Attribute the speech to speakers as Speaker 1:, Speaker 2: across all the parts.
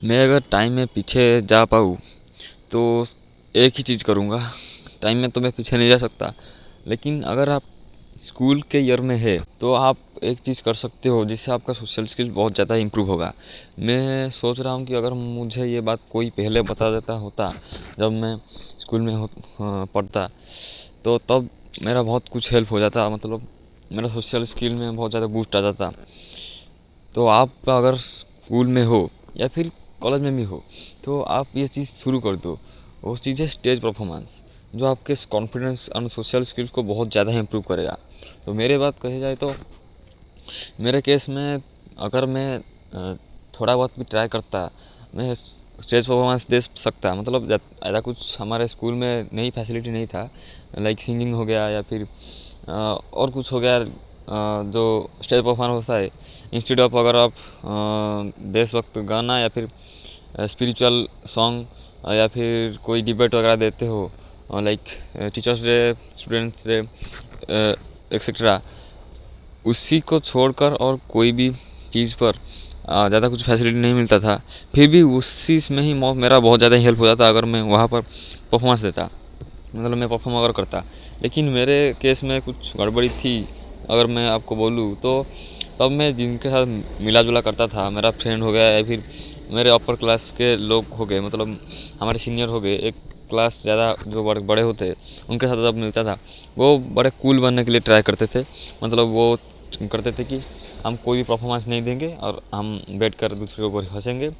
Speaker 1: मैं अगर टाइम में पीछे जा पाऊँ तो एक ही चीज़ करूँगा। टाइम में तो मैं पीछे नहीं जा सकता, लेकिन अगर आप स्कूल के ईयर में है तो आप एक चीज़ कर सकते हो जिससे आपका सोशल स्किल बहुत ज़्यादा इम्प्रूव होगा। मैं सोच रहा हूँ कि अगर मुझे ये बात कोई पहले बता देता होता जब मैं स्कूल में पढ़ता, तो तब मेरा बहुत कुछ हेल्प हो जाता, मतलब मेरा सोशल स्किल में बहुत ज़्यादा बूस्ट आ जाता। तो आप अगर स्कूल में हो या फिर कॉलेज में भी हो तो आप ये चीज़ शुरू कर दो। वो चीज़ है स्टेज परफॉर्मेंस, जो आपके कॉन्फिडेंस और सोशल स्किल्स को बहुत ज़्यादा इम्प्रूव करेगा। तो मेरे बात कही जाए तो मेरे केस में अगर मैं थोड़ा बहुत भी ट्राई करता, मैं स्टेज परफॉर्मेंस दे सकता। मतलब ज़्यादा कुछ हमारे स्कूल में नई फैसिलिटी नहीं था, लाइक सिंगिंग हो गया या फिर और कुछ हो गया। जो स्टेज परफॉर्मेंस होता है, इंस्टेड ऑफ अगर आप देशभक्त गाना या फिर स्पिरिचुअल सॉन्ग या फिर कोई डिबेट वगैरह देते हो, like teachers day, students day etcetera, उसी को छोड़कर और कोई भी चीज़ पर ज़्यादा कुछ फैसिलिटी नहीं मिलता था। फिर भी उसी में ही मेरा बहुत ज़्यादा हेल्प हो जाता अगर मैं वहाँ पर परफॉर्मेंस देता, मतलब मैं परफॉर्म अगर करता। लेकिन मेरे केस में कुछ गड़बड़ी थी अगर मैं आपको बोलूँ तो। तब मैं जिनके साथ मिला जुला करता था, मेरा फ्रेंड हो गया या फिर मेरे अपर क्लास के लोग हो गए, मतलब हमारे सीनियर हो गए, एक क्लास ज़्यादा जो बड़े बड़े होते, उनके साथ जब मिलता था, वो बड़े कूल बनने के लिए ट्राई करते थे। मतलब वो करते थे कि हम कोई भी परफॉर्मेंस नहीं देंगे और हम बैठ कर दूसरे के ऊपर हंसेंगे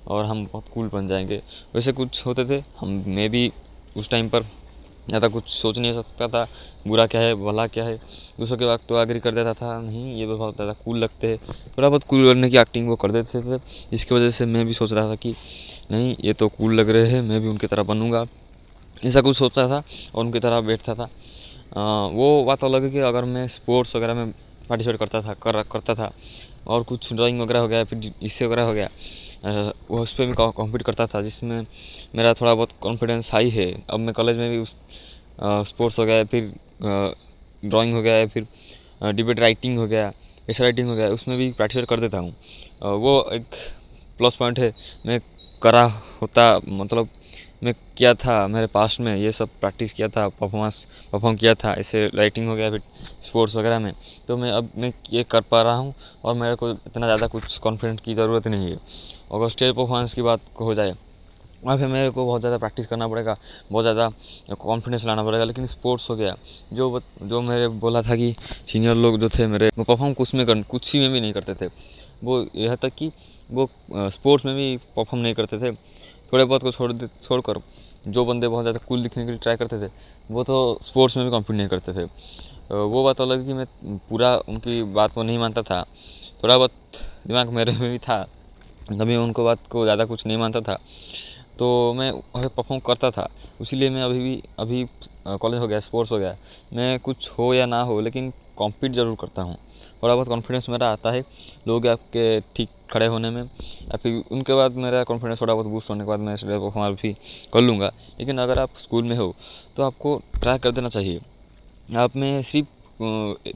Speaker 1: और हम बहुत कूल बन जाएंगे। वैसे कुछ होते थे, हम मैं भी उस टाइम पर ज़्यादा कुछ सोच नहीं सकता था, बुरा क्या है भला क्या है। दूसरों की बात तो एग्री कर देता था, नहीं ये बहुत ज़्यादा कूल लगते हैं, थोड़ा बहुत कूल बनने की एक्टिंग वो कर देते थे। जिसकी वजह से मैं भी सोच रहा था कि नहीं ये तो कूल लग रहे हैं, मैं भी उनकी तरह बनूंगा, ऐसा कुछ सोचता था और उनकी तरह बैठता था। वो बात अलग है कि अगर मैं स्पोर्ट्स वगैरह में पार्टिसिपेट करता था और कुछ ड्राइंग वगैरह हो गया फिर इससे वगैरह हो गया, वो उस पर भी कॉम्पीट करता था, जिसमें मेरा थोड़ा बहुत कॉन्फिडेंस हाई है। अब मैं कॉलेज में भी उस स्पोर्ट्स हो गया या फिर ड्राइंग हो गया या फिर डिबेट राइटिंग हो गया, ऐसा राइटिंग हो गया, उसमें भी पार्टिसिपेट कर देता हूँ। वो एक प्लस पॉइंट है। मैं करा होता, मतलब मैं किया था मेरे पास्ट में, ये सब प्रैक्टिस किया था, परफॉर्म किया था, ऐसे राइटिंग हो गया फिर स्पोर्ट्स वगैरह में, तो मैं ये कर पा रहा हूँ और मेरे को इतना ज़्यादा कुछ कॉन्फिडेंट की ज़रूरत नहीं है। अगर स्टेज परफॉर्मेंस की बात हो जाए, वहाँ पे मेरे को बहुत ज़्यादा प्रैक्टिस करना पड़ेगा, बहुत ज़्यादा कॉन्फिडेंस लाना पड़ेगा। लेकिन स्पोर्ट्स हो गया, जो मेरे बोला था कि सीनियर लोग जो थे मेरे, वो परफॉर्म कुछ ही में भी नहीं करते थे। वो यहाँ तक कि वो स्पोर्ट्स में भी परफॉर्म नहीं करते थे। थोड़े बहुत को छोड़कर जो बंदे बहुत ज़्यादा कूल दिखने के लिए ट्राई करते थे, वो तो स्पोर्ट्स में भी कॉम्पीट नहीं करते थे। वो बात अलग है कि मैं पूरा उनकी बात को नहीं मानता था, थोड़ा बहुत दिमाग मेरे में भी था, तभी उनको बात को ज़्यादा कुछ नहीं मानता था। तो मैं वहाँ परफॉर्म करता था। इसीलिए मैं अभी कॉलेज हो गया, स्पोर्ट्स हो गया, मैं कुछ हो या ना हो लेकिन कॉम्पीट ज़रूर करता हूँ। थोड़ा बहुत कॉन्फिडेंस मेरा आता है लोग आपके ठीक खड़े होने में, या फिर उनके बाद मेरा कॉन्फिडेंस थोड़ा बहुत बूस्ट होने के बाद मैं स्टेज परफॉर्मर भी कर लूँगा। लेकिन अगर आप स्कूल में हो तो आपको ट्राई कर देना चाहिए। आप में सिर्फ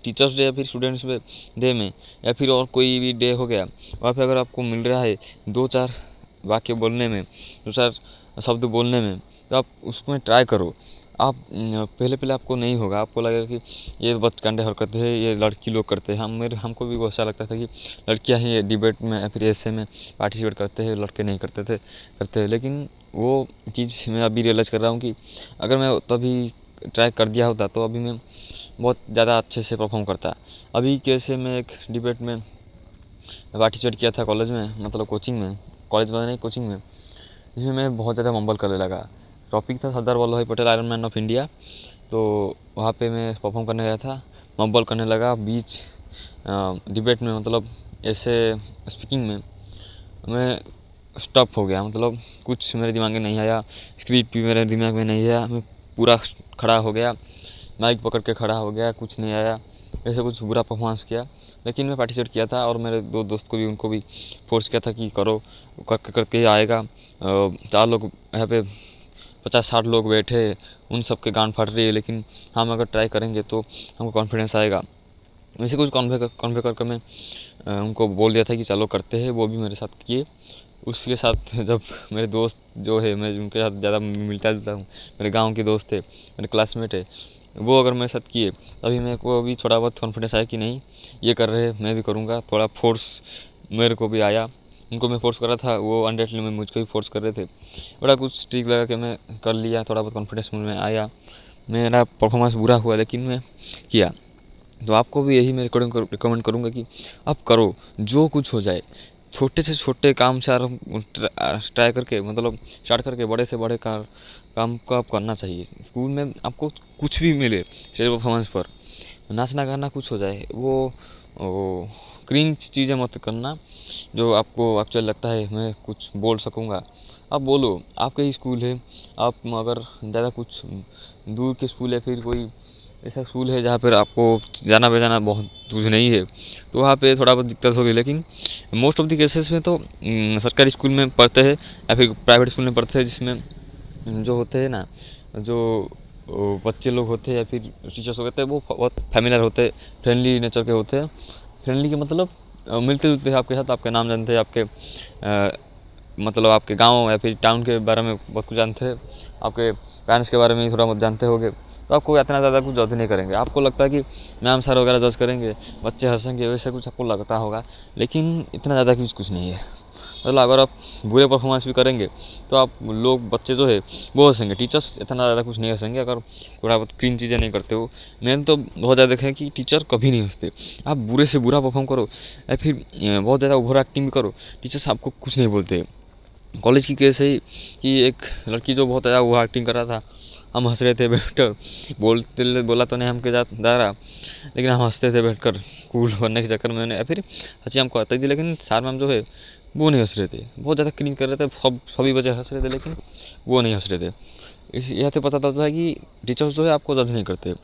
Speaker 1: टीचर्स डे या फिर स्टूडेंट्स डे में या फिर और कोई भी डे हो गया, वहाँ पे अगर आपको मिल रहा है दो चार वाक्य बोलने में, दो चार शब्द बोलने में, तो आप उसमें ट्राई करो। आप पहले पहले आपको नहीं होगा, आपको लगेगा कि ये बचकाने हरकतें हैं, ये लड़की लोग करते हैं। हमको भी बहुत अच्छा लगता था कि लड़कियां ही डिबेट में या फिर ऐसे में पार्टिसिपेट करते हैं, लड़के नहीं करते हैं। लेकिन वो चीज़ मैं अभी रियलाइज़ कर रहा हूँ कि अगर मैं तभी ट्राई कर दिया होता तो अभी मैं बहुत ज़्यादा अच्छे से परफॉर्म करता। अभी कैसे मैं एक डिबेट में पार्टिसिपेट किया था कॉलेज में, मतलब कोचिंग में, कॉलेज में नहीं कोचिंग में, जिसमें मैं बहुत ज़्यादा मम्बल करने लगा। टॉपिक था सरदार वल्लभ भाई Patel, iron man of India. तो वहाँ पे मैं परफॉर्म करने गया था, मम्बल करने लगा बीच डिबेट में, मतलब ऐसे स्पीकिंग में मैं स्टफ हो गया। मतलब कुछ मेरे दिमाग में नहीं आया, स्क्रिप्ट भी मेरे दिमाग में नहीं आया, मैं पूरा खड़ा हो गया, माइक पकड़ के खड़ा हो गया, कुछ नहीं आया, ऐसे कुछ बुरा परफॉर्मेंस किया। लेकिन मैं पार्टिसिपेट किया था और मेरे दो दोस्त को भी, उनको भी फोर्स किया था कि करो, करके करके ही आएगा। चार लोग यहाँ पे 50-60 लोग बैठे, उन सब के गांड फट रही है, लेकिन हम अगर ट्राई करेंगे तो हमको कॉन्फिडेंस आएगा। वैसे कुछ कॉन्फे करके मैं उनको बोल दिया था कि चलो करते हैं, वो भी मेरे साथ किए। उसके साथ जब मेरे दोस्त जो है, मैं उनके साथ ज़्यादा मिलता-जुलता हूँ, मेरे गाँव के दोस्त थे, मेरे क्लासमेट है, वो अगर मेरे साथ किए, तभी मेरे को अभी थोड़ा बहुत कॉन्फिडेंस आया कि नहीं, ये कर रहे हैं, मैं भी करूँगा। थोड़ा फ़ोर्स मेरे को भी आया, उनको मैं फ़ोर्स कर रहा था, वो अनडाउटली में मुझको भी फ़ोर्स कर रहे थे। बड़ा कुछ ट्रिक लगा के मैं कर लिया, थोड़ा बहुत कॉन्फिडेंस मुझ में आया। मेरा परफॉर्मेंस बुरा हुआ लेकिन मैं किया। तो आपको भी यही मैं रिकमेंड करूँगा कि आप करो, जो कुछ हो जाए। छोटे से छोटे काम से आरंभ ट्राई करके, मतलब स्टार्ट करके बड़े से बड़े काम को आप करना चाहिए। स्कूल में आपको कुछ भी मिले स्टेज परफॉर्मेंस पर, नाचना गाना कुछ हो जाए, वो क्रिंज चीज़ें मत करना। जो आपको एक्चुअली लगता है मैं कुछ बोल सकूँगा, आप बोलो। आपका ही स्कूल है, आप अगर ज़्यादा कुछ दूर के स्कूल है, फिर कोई ऐसा स्कूल है जहाँ पर आपको जाना पहचाना बहुत दूर नहीं है, तो वहाँ पे थोड़ा बहुत दिक्कत होगी। लेकिन मोस्ट ऑफ द केसेस में तो सरकारी स्कूल में पढ़ते हैं या फिर प्राइवेट स्कूल में पढ़ते हैं, जिसमें जो होते हैं ना, जो बच्चे लोग होते हैं या फिर टीचर्स होते हैं, वो बहुत फैमिलियर होते हैं, फ्रेंडली नेचर के होते हैं। फ्रेंडली के मतलब मिलते जुलते हैं आपके साथ, आपका नाम जानते हैं, आपके मतलब आपके गांव या फिर टाउन के बारे में बहुत कुछ जानते हैं, आपके पेरेंट्स के बारे में थोड़ा बहुत जानते होंगे, तो आपको इतना ज़्यादा कुछ जज नहीं करेंगे। आपको लगता है कि मैम सर वगैरह जज करेंगे, बच्चे हंसेंगे, वैसे कुछ आपको लगता होगा, लेकिन इतना ज़्यादा कुछ नहीं है। मतलब अगर आप बुरे परफॉर्मेंस भी करेंगे तो आप लोग बच्चे जो है वो हंसेंगे, टीचर्स इतना ज़्यादा कुछ नहीं हंसेंगे अगर थोड़ा बहुत क्लीन चीज़ें नहीं करते हो। मैंने तो बहुत ज़्यादा देखा है कि टीचर कभी नहीं हंसते। आप बुरे से बुरा परफॉर्म करो या फिर बहुत ज़्यादा ओवर एक्टिंग भी करो, टीचर्स आपको कुछ नहीं बोलते। कॉलेज की केस है कि एक लड़की जो बहुत ज़्यादा ओवर एक्टिंग कर रहा था, हम हंस रहे थे बैठकर, बोला तो नहीं हमके जा रहा, लेकिन हम हंसते थे बैठकर कूल बनने के चक्कर में, या फिर हंसी हमको आती थी, लेकिन सर मैम जो है वो नहीं हंस रहे थे, बहुत ज़्यादा क्रिंज कर रहे थे। सभी बच्चे हंस रहे थे लेकिन वो नहीं हंस रहे थे। इस यहाँ से पता चलता है कि टीचर्स जो है आपको जज नहीं करते,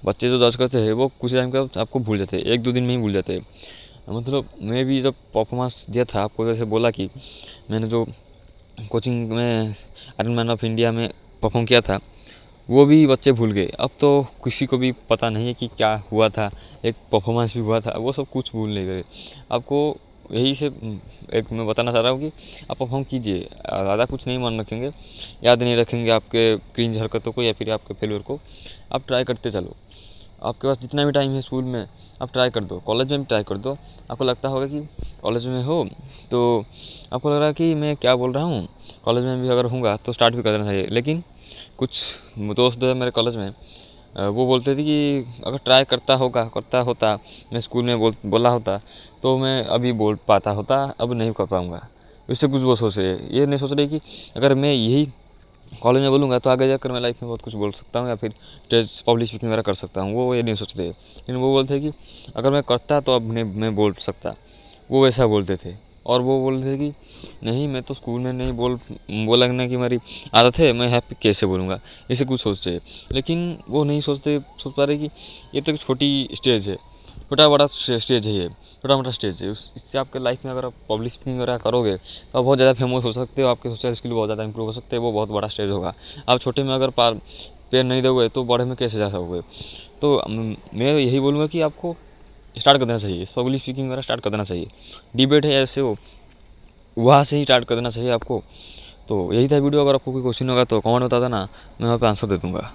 Speaker 1: बच्चे जो जज करते हैं वो कुछ टाइम का आपको भूल जाते हैं, 1-2 दिन में ही भूल जाते हैं। मतलब मैं भी जब परफॉर्मेंस दिया था, आपको जैसे बोला कि मैंने जो कोचिंग में आयरन मैन ऑफ इंडिया में परफॉर्म किया था, वो भी बच्चे भूल गए। अब तो किसी को भी पता नहीं है कि क्या हुआ था, एक परफॉर्मेंस भी हुआ था, वो सब कुछ भूल नहीं गए। आपको यही से एक मैं बताना चाह रहा हूँ कि आप परफॉर्म कीजिए, ज़्यादा कुछ नहीं मन रखेंगे, याद नहीं रखेंगे आपके क्रिंज हरकतों को या फिर आपके फेलियर को। आप ट्राई करते चलो, आपके पास जितना भी टाइम है स्कूल में आप ट्राई कर दो, कॉलेज में भी ट्राई कर दो। आपको लगता होगा कि कॉलेज में हो तो आपको लग रहा है कि मैं क्या बोल रहा हूँ, कॉलेज में भी अगर हूँगा तो स्टार्ट भी कर देना चाहिए। लेकिन कुछ दोस्त जो है मेरे कॉलेज में, वो बोलते थे कि अगर ट्राई करता होता, मैं स्कूल में बोला होता तो मैं अभी बोल पाता होता, अब नहीं कर पाऊँगा। इससे कुछ वो सोच रहे हैं, ये नहीं सोच रहे कि अगर मैं यही कॉलेज में बोलूँगा तो आगे जाकर मैं लाइफ में बहुत कुछ बोल सकता हूँ या फिर स्टेज पब्लिक स्पीकिंग वगैरह कर सकता हूँ। वो ये नहीं सोचते, लेकिन वो बोलते हैं कि अगर मैं करता तो अब नहीं मैं बोल सकता, वो वैसा बोलते थे। और वो बोलते थे कि नहीं, मैं तो स्कूल में नहीं बोलने की मेरी आदत है, मैं यहाँ पे कैसे बोलूँगा, ऐसे कुछ सोचते हैं। लेकिन वो नहीं सोच पा रहे कि ये तो एक छोटी स्टेज है, छोटा बड़ा स्टेज है, ये छोटा मोटा स्टेज है। इससे आपके लाइफ में अगर आप पब्लिक स्पीकिंग वगैरह करोगे तो आप बहुत ज़्यादा फेमस हो सकते हो, आपके सोशल स्किल बहुत ज़्यादा इंप्रूव हो सकते हैं, वो बहुत बड़ा स्टेज होगा। आप छोटे में अगर पैर नहीं दोगे तो बड़े में कैसे जा सकोगे। तो मैं यही बोलूँगा कि आपको स्टार्ट कर देना चाहिए, पब्लिक स्पीकिंग वगैरह स्टार्ट कर देना चाहिए। डिबेट है ऐसे हो, वहाँ से ही स्टार्ट कर देना चाहिए आपको। तो यही था वीडियो, अगर आपको कोई क्वेश्चन होगा तो कमेंट बता देना, मैं वहाँ पे आंसर दे दूँगा।